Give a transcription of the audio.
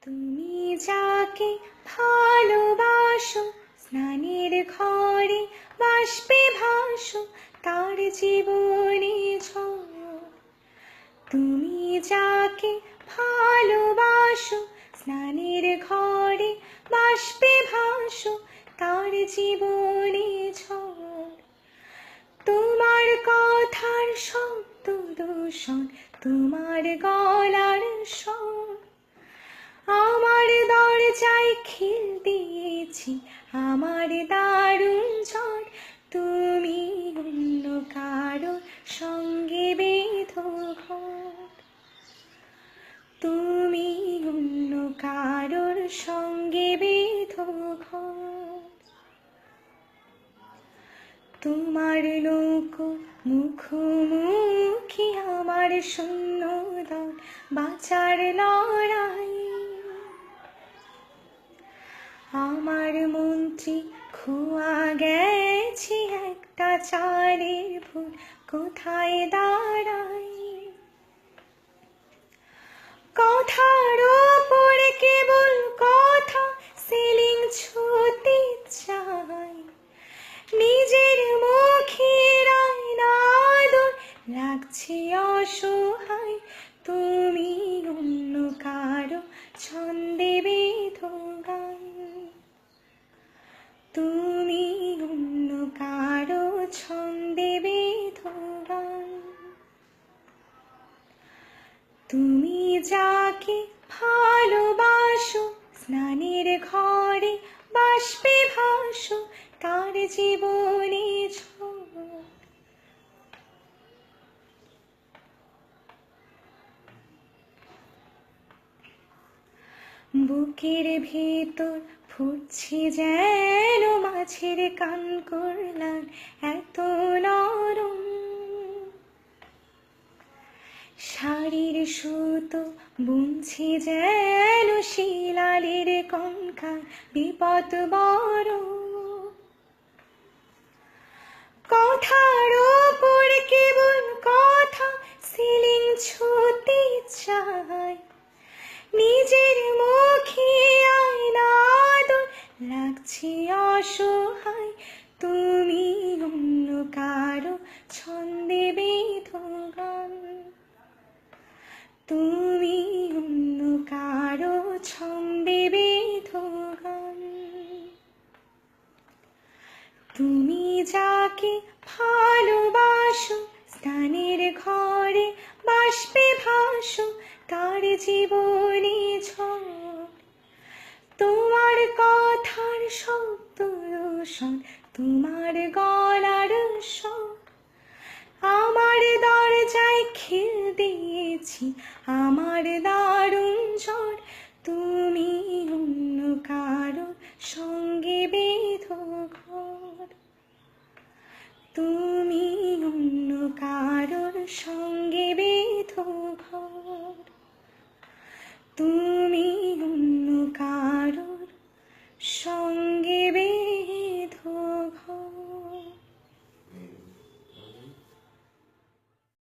তুমি যাকে ভালোবাসো স্নানের ঘরে বাষ্পে ভাসো তার জীবনে ঝড়। তুমি যাকে ভালোবাসো স্নানের ঘরে বাষ্পে ভাসো তার জীবনে ঝড়। তোমার কথার শব্দ দূষণ, তোমার গলার স্বর আমার দরজায় খিল দিয়েছি, আমার দারুণ ঝড়। তুমি অন্য কারো সঙ্গে বেঁধো ঘর, তুমি অন্য কারোর সঙ্গে বেঁধো ঘর। তোমার লোক মুখোমুখি আমার শূন্য দল বাঁচার লড়াই। আমার মন্ত্রী খোয়া গেছি একটা চালের ফুল কোথায় দাঁড়াই। কথার ওপর কেবল কথা সিলিং ছুতে চাই, নিজের মুখের আয়নাদর লাগছে অসহায়। তুমি অন্য কারো ছন্দে বেঁধো গান, তুমি অন্য কারো ছন্দে বেঁধো গান। তুমি যাকে ভালোবাসো স্নানের ঘরে বাষ্পে ভাসো তার জীবনে ঝড়। বুকের ভেতর ফুটছে যেন মাছের কান করলাম এত নরম। শাড়ির সুতো বুনছে যেন শিলালের কঙ্কাল বিপদ বড়। কথার ওপর কেবল কথা সিলিং ছুতে চাই, নিজের মুখে আয়নাদর লাগছে অসহায়। তুমি অন্য কারো ছন্দে বেঁধো গান, তুমি অন্য কারো ছন্দে বেঁধো গান। তুমি যাকে ভালোবাসো স্নানের ঘরে বাষ্পে ভাসো তার জীবনে ঝড়। তোমার কথার শব্দ দূষণ, তোমার গলার স্বর আমার দরজায় খিল দিয়েছি, আমার দারুণ ঝড়। তুমি অন্য কারো সঙ্গে বেঁধো ঘর, তুমি অন্য কারোর সঙ্গে বেঁধো ঘর। তুমি